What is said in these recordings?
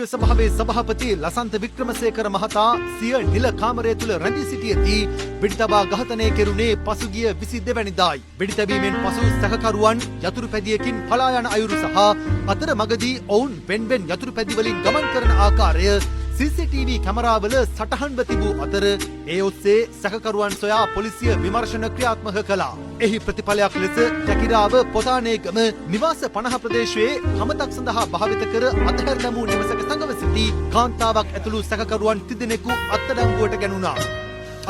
ප්‍රදේශීය සභාවේ සභාපති ලසන්ත වික්‍රමසේකර මහතා සිය නිල කාමරය තුල රැඳී සිටියදී වෙඩිතබා ඝාතනය කෙරුණේ පසුගිය 22 වැනිදායි. වෙඩිතැබීමෙන් පසු සහකරුවන් යතුරු පැදියකින් පලා යන අයුරු සහ අතර මගදී ඔවුන් වෙන්වෙන් යතුරු පැදි වලින් ගමන් කරන ආකාරය CCTV කැමරාවල සටහන්ව තිබූ අතර ඒ ඔස්සේ සහකරුවන් සොයා පොලිසිය විමර්ශන ක්‍රියාත්මක කළා. එහි ප්‍රතිඵලයක් ලෙස ටැකිරාව පොතානේගම නිවාස 50 ප්‍රදේශයේ කමතක් සඳහා භාවිත කර අතහැර දැමූ නිවසක සඟව සිටි කාන්තාවක් ඇතුළු සහකරුවන් තිදෙනෙකු අත්අඩංගුවට ගැනුණා.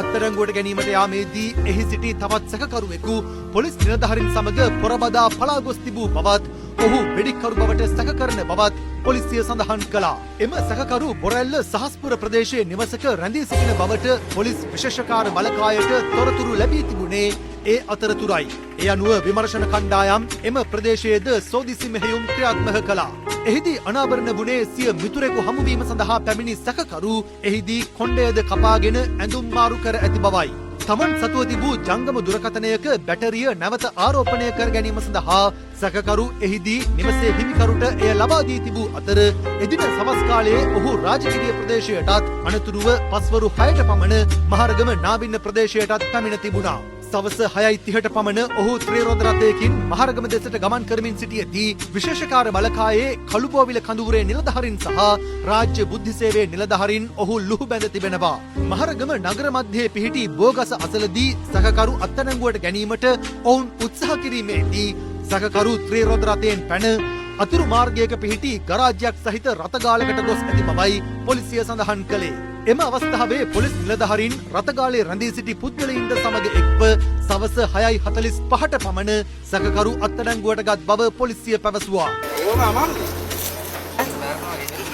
අත්අඩංගුවට ගැනීමට යාමේදී එහි සිටි තවත් සැකකරුවෙකු පොලිස් නිලධාරීන් සමග පොරබදා පලා ගොස් තිබූ බවත් ඔහු වෙඩික්කරු බවට සැක කරන බවත් පොලිසිය සඳහන් කළා. එම සැකකරු බොරැල්ල සහස්පුර ප්‍රදේශයේ නිවසක රැඳී සිටින බවට පොලිස් විශේෂකාර බලකායට තොරතුරු ලැබී තිබුණේ ඒ අතරතුරයි. ඒ අනුව විමර්ශන කණ්ඩායම් එම ප්‍රදේශයේද සෝදිසි මෙහෙයුම් ක්‍රියාත්මක කළා. එහිදී අනාවරණ වුණේ සිය මිතුරෙකු හමුවීම සඳහා පැමිණි සැකකරු එහිදී කොණ්ඩයද කපාගෙන ඇඳුම් මාරු කර ඇති බවයි. තමන් සතුව තිබූ ජංගම දුරකථනයක බැටරිය නැවත ආරෝපණය කර ගැනීම සඳහා සැකකරු එහිදී නිවසේ හිමිකරුට එය ලබා දී තිබූ අතර එදින සවස් කාලයේ ඔහු රාජකීය ප්‍රදේශයටත් අනතුරුව පස්වරු 6ට පමණ මහරගම නාවින්න ප්‍රදේශයටත් පැමිණ තිබුණා. සවස 6:30ට පමණ ඔහු ත්‍රිරෝද රථයකින් මහරගම දෙසට ගමන් කරමින් සිටියදී විශේෂකාර බලකායේ කළුබෝවිල කඳවුරේ නිලධාරීන් සහ රාජ්‍ය බුද්ධි සේවයේ නිලධාරීන් ඔහු ලුහු බැඳ තිබෙනවා. මහරගම නගර මැදයේ පිහිටි බෝගස අසලදී සහකරු අත්අඩංගුවට ගැනීමට ඔවුන් උත්සාහ කිරීමේදී සහකරු ත්‍රිරෝද රථයෙන් පැන අතුරු මාර්ගයක පිහිටි ගරාජයක් සහිත රථගාලකට ගොස් ඇති බවයි පොලිසිය සඳහන් කළේ. එම අවස්ථාවේ පොලිස් නිලධාරීන් රථගාලේ රැඳී සිටි පුද්ගලයින්ද සමග එක්ව සවස 6:45ට පමණ සැකකරු අත්අඩංගුවට ගත් බව පොලිසිය පැවසුවා.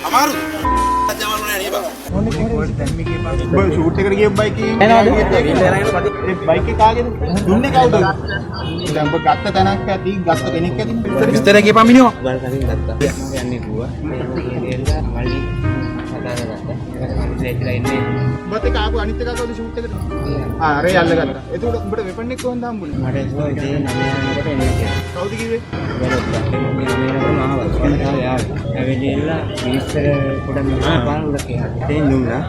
අමාරු ෂූට් එකට ගිය බයික් එකේ බයික් එක කාගේද දුන්නේ කවුද? දැන් ඔබ ගත්ත තැනක් ඇති ගත්ත කෙනෙක් ඇති විස්තර කියපන් මිනිහා. ගල් කලින් ගත්තා. මම යන්නේ ගුවා. ඒකෙන් මල්ලි බත් එක ආපු අනිත් එක කවුද ෂූට් එකට? අරේ අල්ල ගත්තා. එතකොට උඹට වෙපන් එක කොහොමද හම්බුනේ? මට ඒක ඉතින් 9 යනකොට එන්නේ කියලා. කවුද කිව්වේ? බැලුවා. මේ මහවස් කෙනා යාර. ඇවිල්ලා මිනිස්සර පොඩ මෙහා බලන්න කියලා. ඉතින් නුඹලා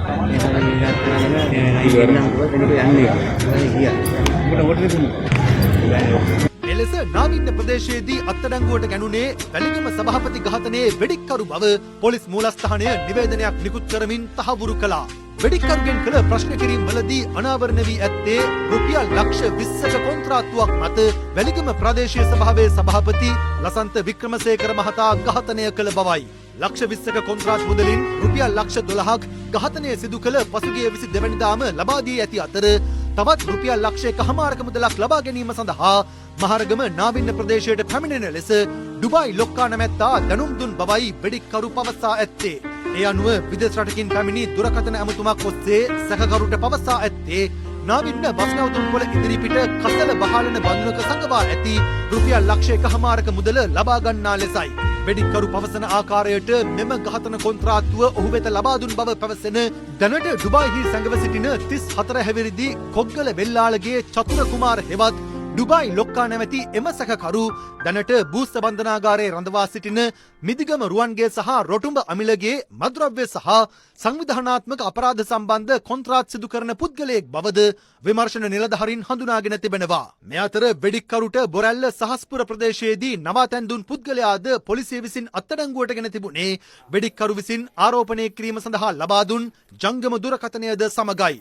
එලෙස නාවින්න ප්‍රදේශයේදී අත්අඩංගුවට ගැනුණේ වැලිගම සභාපති ඝාතනයේ වෙඩික්කරු බව පොලිස් මූලස්ථානය නිවේදනයක් නිකුත් කරමින් තහවුරු කළා. වෙඩික්කරුගෙන් කළ ප්‍රශ්න කිරීම් වලදී අනාවරණ වී ඇත්තේ රුපියල් ලක්ෂ 20ක කොන්ත්‍රාත්තුවක් මත වැලිගම ප්‍රදේශීය සභාවේ සභාපති ලසන්ත වික්‍රමසේකර මහතා ඝාතනය කළ බවයි. ලක්ෂ 20ක කොන්ත්‍රාත් මුදලින් රුපියල් ලක්ෂ 12ක් ඝාතනය සිදු කළ පසුගිය 22 වෙනිදාම ලබා දී ඇති අතර තවත් රුපියල් ලක්ෂ 1.5ක මුදලක් ලබා ගැනීම සඳහා මහරගම නාවින්න ප්‍රදේශයට පැමිණෙන ලෙස ඩුබායි ලොක්කා නැමැත්තා දැනුම් දුන් බවයි වෙඩික්කරු පවසා ඇත්තේ. ඒ අනුව විදේශ රටකින් පැමිණි දුරකථන ඇමතුමක් ඔස්සේ සැකකරුට පවසා ඇත්තේ නාවින්න බස් නැවතුම්පොළ ඉදිරිපිට කසල බහලන බඳුනක සඟවා ඇති රුපියල් ලක්ෂ 1.5ක මුදල ලබා ගන්නා ලෙසයි. වෙඩික්කරු පවසන ආකාරයට මෙම ඝාතන කොන්ත්‍රාත්තුව ඔහු වෙත ලබා දුන් බව පැවසෙන දැනට ඩුබායිහි සැඟව සිටින 34 හැවිරිදි කොග්ගල වෙල්ලාලගේ චතුර කුමාර හෙවත් ඩුබායි ලොක්කා නැමැති එම සැකකරු දැනට බූස්ස බන්ධනාගාරයේ රඳවා සිටින මිදිගම රුවන්ගේ සහ රොටුඹ අමිලගේ මද්‍රව්‍ය සහ සංවිධානාත්මක අපරාධ සම්බන්ධ කොන්ත්‍රාත් සිදු කරන පුද්ගලයෙක් බවද විමර්ශන නිලධාරීන් හඳුනාගෙන තිබෙනවා. මේ අතර වෙඩික්කරුට බොරැල්ල සහස්පුර ප්‍රදේශයේදී නවාතැන් දුන් පුද්ගලයාද පොලිසිය විසින් අත්අඩංගුවට ගෙන තිබුණේ වෙඩික්කරු විසින් ආරෝපණය කිරීම සඳහා ලබා දුන් ජංගම දුරකථනයද සමගයි.